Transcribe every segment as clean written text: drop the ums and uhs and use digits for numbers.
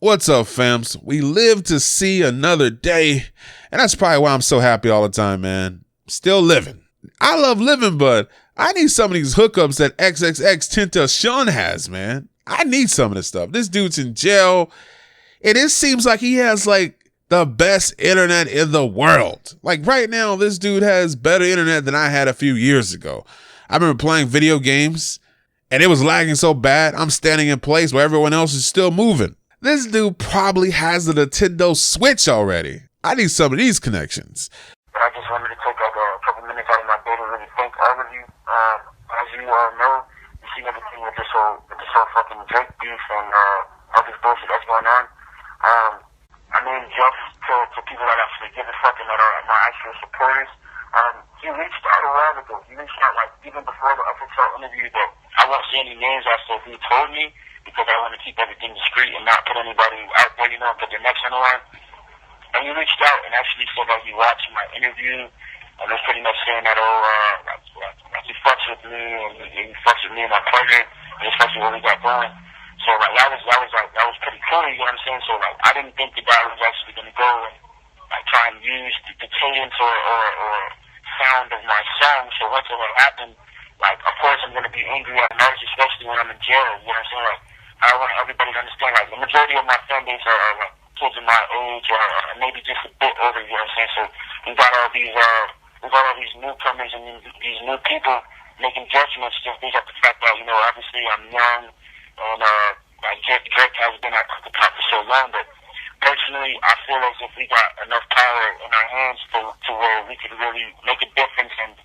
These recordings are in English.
What's up, fams? We live to see another day, and that's probably why I'm so happy all the time, man. Still living. I love living, but I need some of these hookups that XXXTENTACION has, man. I need some of this stuff. This dude's in jail, and it seems like he has, like, the best internet in the world. Like, right now, this dude has better internet than I had a few years ago. I remember playing video games, and it was lagging so bad, I'm standing in place where everyone else is still moving. This dude probably has a Nintendo Switch already. I need some of these connections. I just wanted to take a couple minutes out of my day to really thank all of you. As you know, you see everything with this whole fucking Drake beef and all this bullshit that's going on. I mean, just to people that actually give a fuck and that are my actual supporters, he reached out a while ago. He reached out, like, even before the official interview, but I won't say any names as to who told me, because I want to keep everything discreet and not put anybody out there, put their necks on the line. And he reached out and actually said that he watched my interview and was pretty much saying that, he fucks with me and he fucks with me and my partner and he fucks with what we got going. So, like, that was pretty cool, you know what I'm saying? So, like, I didn't think the guy was actually going to go and, like, try and use the cadence or sound of my song. So, once it happened, like, of course I'm going to be angry at an artist, especially when I'm in jail, you know what I'm saying? Like, I want everybody to understand, like, the majority of my fan base are like, kids in my age or maybe just a bit over, you know what I'm saying? So we got all these newcomers and these new people making judgments just based off the fact that, you know, obviously I'm young and like Drake has been at the top for so long, but personally I feel as if we got enough power in our hands to where we could really make a difference and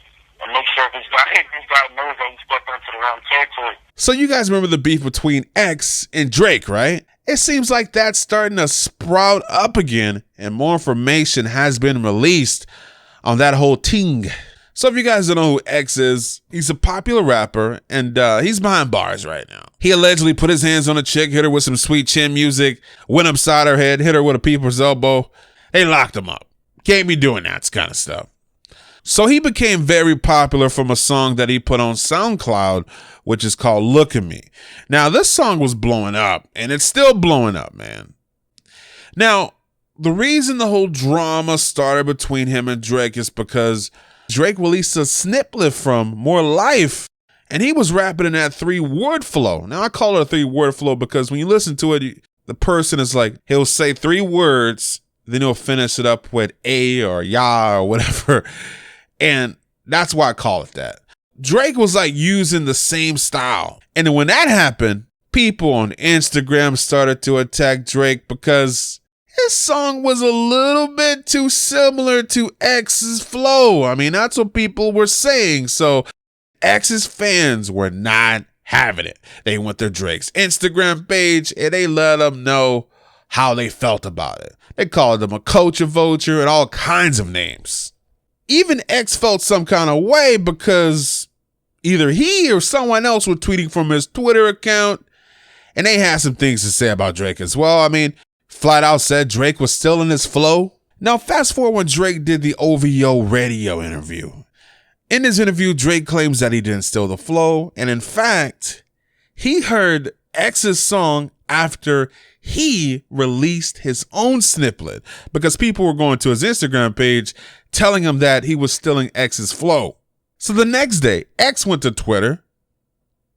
make sure this guy knows that he stepped onto the wrong territory. So you guys remember the beef between X and Drake, right? It seems like that's starting to sprout up again, and more information has been released on that whole ting. So if you guys don't know who X is, he's a popular rapper, and he's behind bars right now. He allegedly put his hands on a chick, hit her with some sweet chin music, went upside her head, hit her with a people's elbow. They locked him up. Can't be doing that kind of stuff. So he became very popular from a song that he put on SoundCloud, which is called Look at Me. Now, this song was blowing up, and it's still blowing up, man. Now, the reason the whole drama started between him and Drake is because Drake released a snippet from More Life, and he was rapping in that 3-word flow. Now, I call it a 3-word flow because when you listen to it, the person is like, he'll say 3 words, then he'll finish it up with a or ya or whatever. And that's why I call it that. Drake was like using the same style. And then when that happened, people on Instagram started to attack Drake because his song was a little bit too similar to X's flow. I mean, that's what people were saying. So X's fans were not having it. They went to Drake's Instagram page and they let him know how they felt about it. They called him a culture vulture and all kinds of names. Even X felt some kind of way because either he or someone else were tweeting from his Twitter account, and they had some things to say about Drake as well. I mean, flat out said Drake was still in his flow. Now, fast forward when Drake did the OVO radio interview. In this interview, Drake claims that he didn't steal the flow, and in fact, he heard X's song after he released his own snippet because people were going to his Instagram page telling him that he was stealing X's flow. So the next day, X went to Twitter.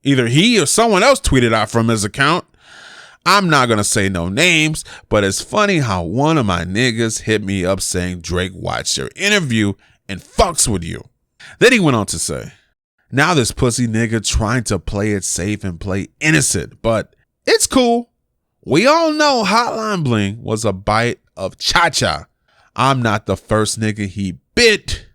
Either he or someone else tweeted out from his account. I'm not going to say no names, but it's funny how one of my niggas hit me up saying Drake watched your interview and fucks with you. Then he went on to say, now this pussy nigga trying to play it safe and play innocent, but it's cool. We all know Hotline Bling was a bite of cha-cha. I'm not the first nigga he bit,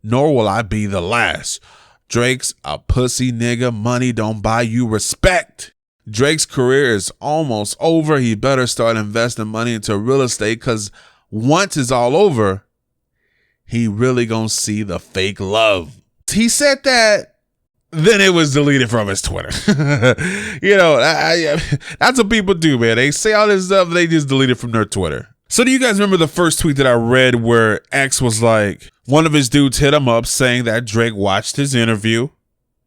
nor will I be the last. Drake's a pussy nigga. Money don't buy you respect. Drake's career is almost over. He better start investing money into real estate because once it's all over, he really gonna see the fake love. He said that, then it was deleted from his Twitter. You know, that's what people do, man. They say all this stuff, they just delete it from their Twitter. So do you guys remember the first tweet that I read where X was like, one of his dudes hit him up saying that Drake watched his interview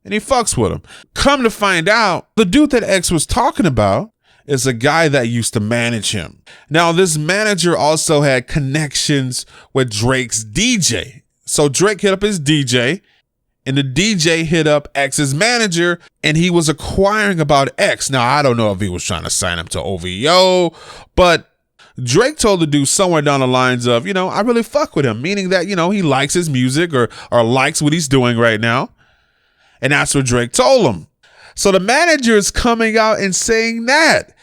and he fucks with him. Come to find out, the dude that X was talking about is a guy that used to manage him. Now, this manager also had connections with Drake's DJ. So Drake hit up his DJ, and the DJ hit up X's manager, and he was inquiring about X. Now, I don't know if he was trying to sign him to OVO, but Drake told the dude somewhere down the lines of, I really fuck with him, meaning that, he likes his music or likes what he's doing right now. And that's what Drake told him. So the manager is coming out and saying that.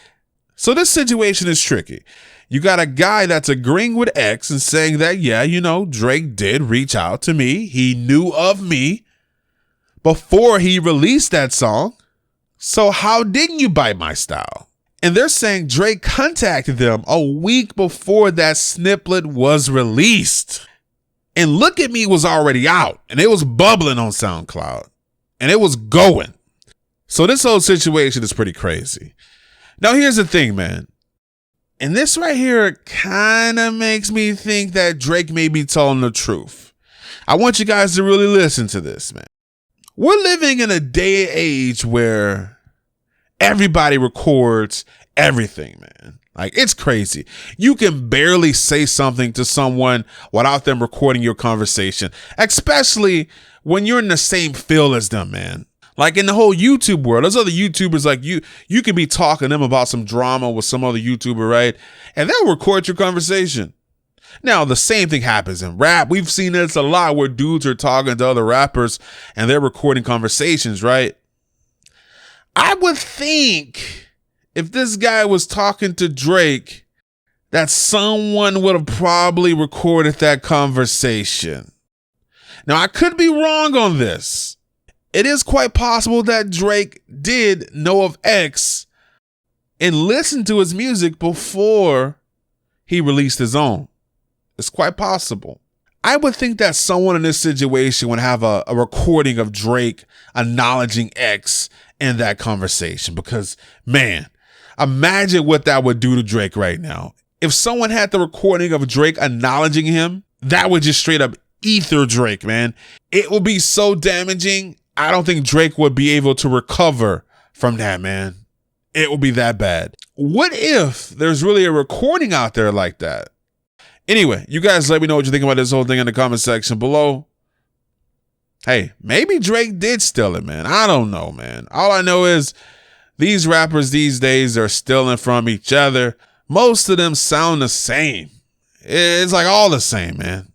So this situation is tricky. You got a guy that's agreeing with X and saying that, yeah, Drake did reach out to me. He knew of me before he released that song. So how didn't you bite my style? And they're saying Drake contacted them a week before that snippet was released. And Look at Me was already out, and it was bubbling on SoundCloud, and it was going. So this whole situation is pretty crazy. Now, here's the thing, man. And this right here kind of makes me think that Drake may be telling the truth. I want you guys to really listen to this, man. We're living in a day and age where everybody records everything, man. Like, it's crazy. You can barely say something to someone without them recording your conversation, especially when you're in the same field as them, man. Like in the whole YouTube world, there's other YouTubers like you could be talking to them about some drama with some other YouTuber, right? And they'll record your conversation. Now, the same thing happens in rap. We've seen this a lot where dudes are talking to other rappers and they're recording conversations, right? I would think if this guy was talking to Drake, that someone would have probably recorded that conversation. Now, I could be wrong on this. It is quite possible that Drake did know of X and listened to his music before he released his own. It's quite possible. I would think that someone in this situation would have a recording of Drake acknowledging X in that conversation because, man, imagine what that would do to Drake right now. If someone had the recording of Drake acknowledging him, that would just straight up ether Drake, man. It would be so damaging. I don't think Drake would be able to recover from that, man. It would be that bad. What if there's really a recording out there like that? Anyway, you guys let me know what you think about this whole thing in the comment section below. Hey, maybe Drake did steal it, man. I don't know, man. All I know is these rappers these days are stealing from each other. Most of them sound the same. It's like all the same, man.